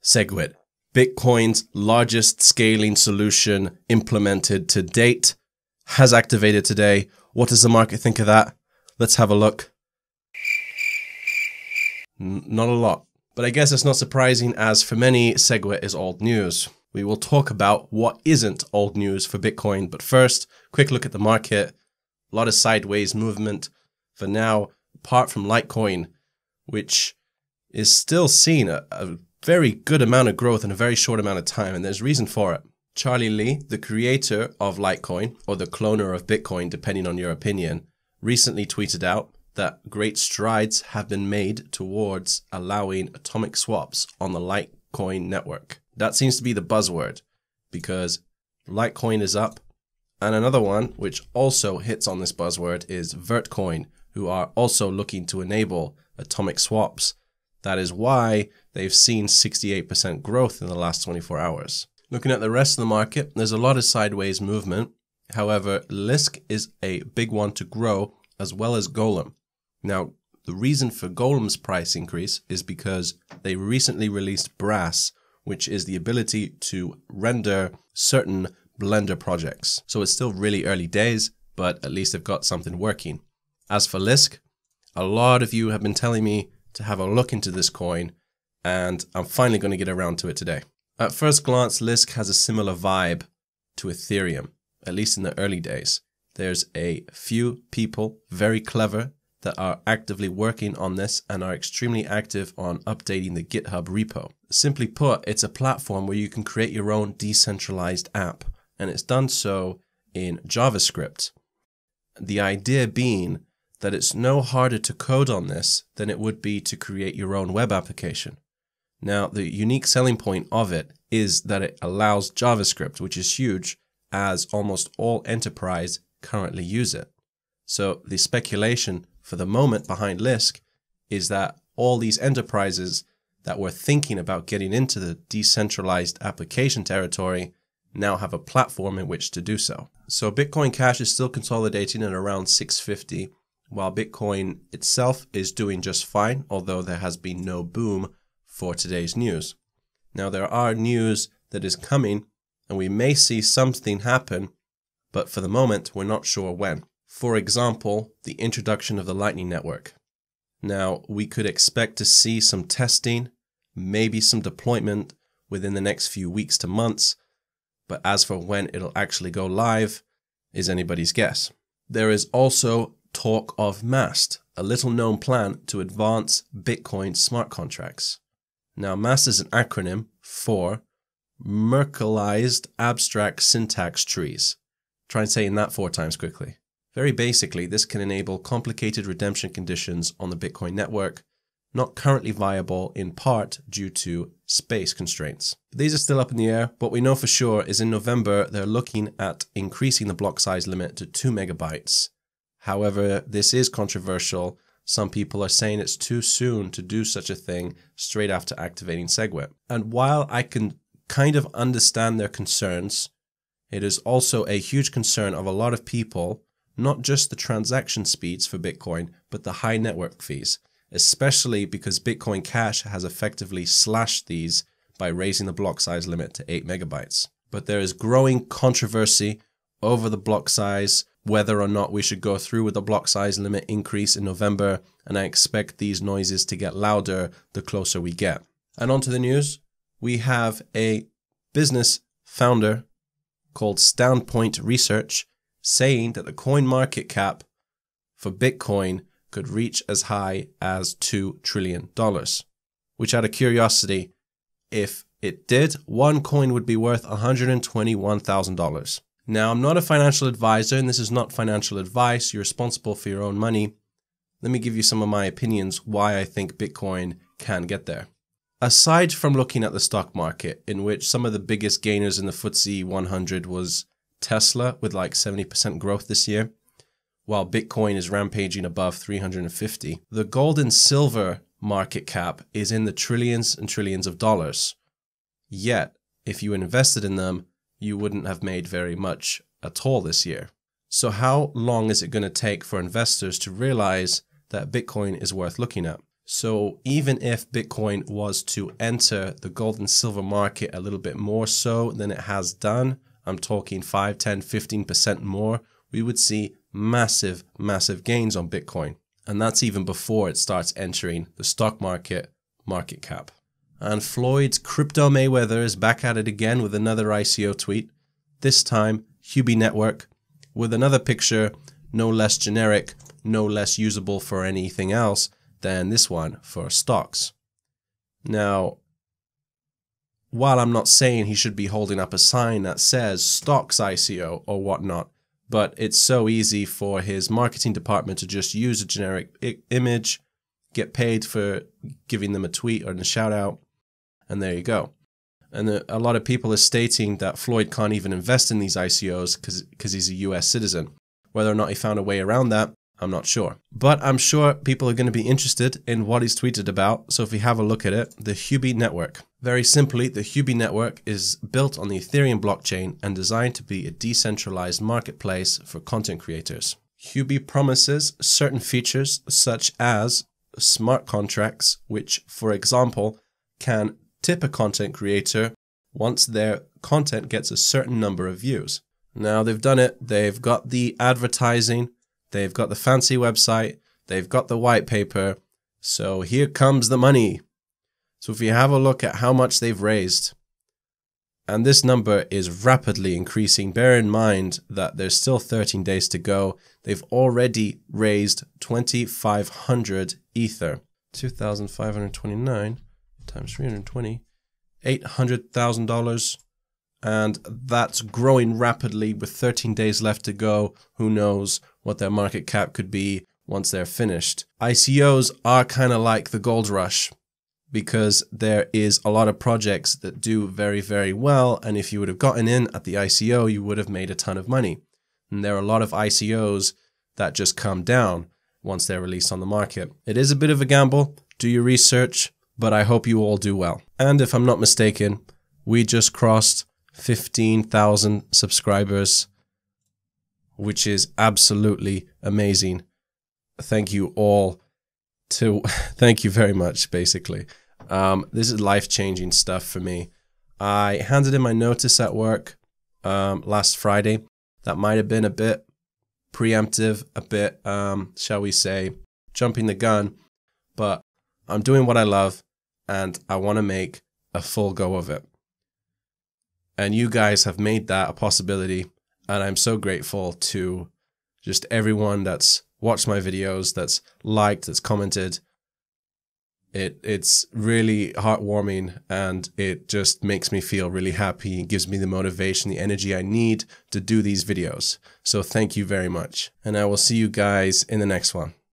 SegWit, Bitcoin's largest scaling solution implemented to date, has activated today. What does the market think of that? Let's have a look. Not a lot, but I guess it's not surprising, as for many, SegWit is old news. We will talk about what isn't old news for Bitcoin, but first, quick look at the market. A lot of sideways movement for now, apart from Litecoin, which is still seeing a very good amount of growth in a very short amount of time, and there's reason for it. Charlie Lee, the creator of Litecoin, or the cloner of Bitcoin, depending on your opinion, recently tweeted out that great strides have been made towards allowing atomic swaps on the Litecoin network. That seems to be the buzzword, because Litecoin is up. And another one, which also hits on this buzzword, is Vertcoin, who are also looking to enable atomic swaps. That is why they've seen 68% growth in the last 24 hours. Looking at the rest of the market, there's a lot of sideways movement. However, Lisk is a big one to grow, as well as Golem. Now, the reason for Golem's price increase is because they recently released Brass, which is the ability to render certain Blender projects. So it's still really early days, but at least they've got something working. As for Lisk, a lot of you have been telling me to have a look into this coin, and I'm finally going to get around to it today. At first glance, Lisk has a similar vibe to Ethereum, at least in the early days. There's a few people, very clever, that are actively working on this and are extremely active on updating the GitHub repo. Simply put, it's a platform where you can create your own decentralized app, and it's done so in JavaScript. The idea being that it's no harder to code on this than it would be to create your own web application. Now, the unique selling point of it is that it allows JavaScript, which is huge, as almost all enterprise currently use it. So the speculation for the moment behind Lisk is that all these enterprises that were thinking about getting into the decentralized application territory now have a platform in which to do so. So Bitcoin Cash is still consolidating at around 650, while Bitcoin itself is doing just fine, although there has been no boom for today's news. Now, there are news that is coming, and we may see something happen, but for the moment, we're not sure when. For example, the introduction of the Lightning Network. Now, we could expect to see some testing, maybe some deployment within the next few weeks to months, but as for when it'll actually go live is anybody's guess. There is also talk of MAST, a little known plan to advance Bitcoin smart contracts. Now, MAST is an acronym for Merkleized Abstract Syntax Trees. Try saying that 4 times quickly. Very basically, this can enable complicated redemption conditions on the Bitcoin network, not currently viable in part due to space constraints. These are still up in the air. What we know for sure is in November, they're looking at increasing the block size limit to 2 megabytes. However, this is controversial. Some people are saying it's too soon to do such a thing straight after activating SegWit. And while I can kind of understand their concerns, it is also a huge concern of a lot of people, not just the transaction speeds for Bitcoin, but the high network fees, especially because Bitcoin Cash has effectively slashed these by raising the block size limit to 8 megabytes. But there is growing controversy over the block size, whether or not we should go through with the block size limit increase in November, and I expect these noises to get louder the closer we get. And on to the news. We have a business founder called Standpoint Research saying that the coin market cap for Bitcoin could reach as high as $2 trillion, which out of curiosity, if it did, one coin would be worth $121,000. Now, I'm not a financial advisor, and this is not financial advice. You're responsible for your own money. Let me give you some of my opinions why I think Bitcoin can get there. Aside from looking at the stock market, in which some of the biggest gainers in the FTSE 100 was Tesla with like 70% growth this year, while Bitcoin is rampaging above 350, the gold and silver market cap is in the trillions and trillions of dollars. Yet, if you invested in them, you wouldn't have made very much at all this year. So how long is it going to take for investors to realize that Bitcoin is worth looking at? So even if Bitcoin was to enter the gold and silver market a little bit more so than it has done, I'm talking 5, 10, 15% more, we would see massive, massive gains on Bitcoin. And that's even before it starts entering the stock market cap. And Floyd's Crypto Mayweather is back at it again with another ICO tweet, this time Hubii network, with another picture, no less generic, no less usable for anything else than this one for stocks. Now, while I'm not saying he should be holding up a sign that says stocks ICO or whatnot, but it's so easy for his marketing department to just use a generic image, get paid for giving them a tweet or a shout out, and there you go. And a lot of people are stating that Floyd can't even invest in these ICOs because he's a US citizen. Whether or not he found a way around that, I'm not sure. But I'm sure people are going to be interested in what he's tweeted about. So if we have a look at it, the Hubii network. Very simply, the Hubii network is built on the Ethereum blockchain and designed to be a decentralized marketplace for content creators. Hubii promises certain features such as smart contracts, which, for example, can tip a content creator once their content gets a certain number of views. Now they've done it. They've got the advertising. They've got the fancy website. They've got the white paper. So here comes the money. So if you have a look at how much they've raised, and this number is rapidly increasing, bear in mind that there's still 13 days to go. They've already raised 2,500 Ether. 2,529 times 320, $800,000. And that's growing rapidly with 13 days left to go. Who knows what their market cap could be once they're finished. ICOs are kind of like the gold rush because there is a lot of projects that do very, very well. And if you would have gotten in at the ICO, you would have made a ton of money. And there are a lot of ICOs that just come down once they're released on the market. It is a bit of a gamble. Do your research, but I hope you all do well. And if I'm not mistaken, we just crossed 15,000 subscribers, which is absolutely amazing. Thank you all thank you very much, basically. This is life-changing stuff for me. I handed in my notice at work last Friday. That might have been a bit preemptive, a bit, shall we say, jumping the gun, but I'm doing what I love and I want to make a full go of it. And you guys have made that a possibility. And I'm so grateful to just everyone that's watched my videos, that's liked, that's commented. It's really heartwarming and it just makes me feel really happy. It gives me the motivation, the energy I need to do these videos. So thank you very much. And I will see you guys in the next one.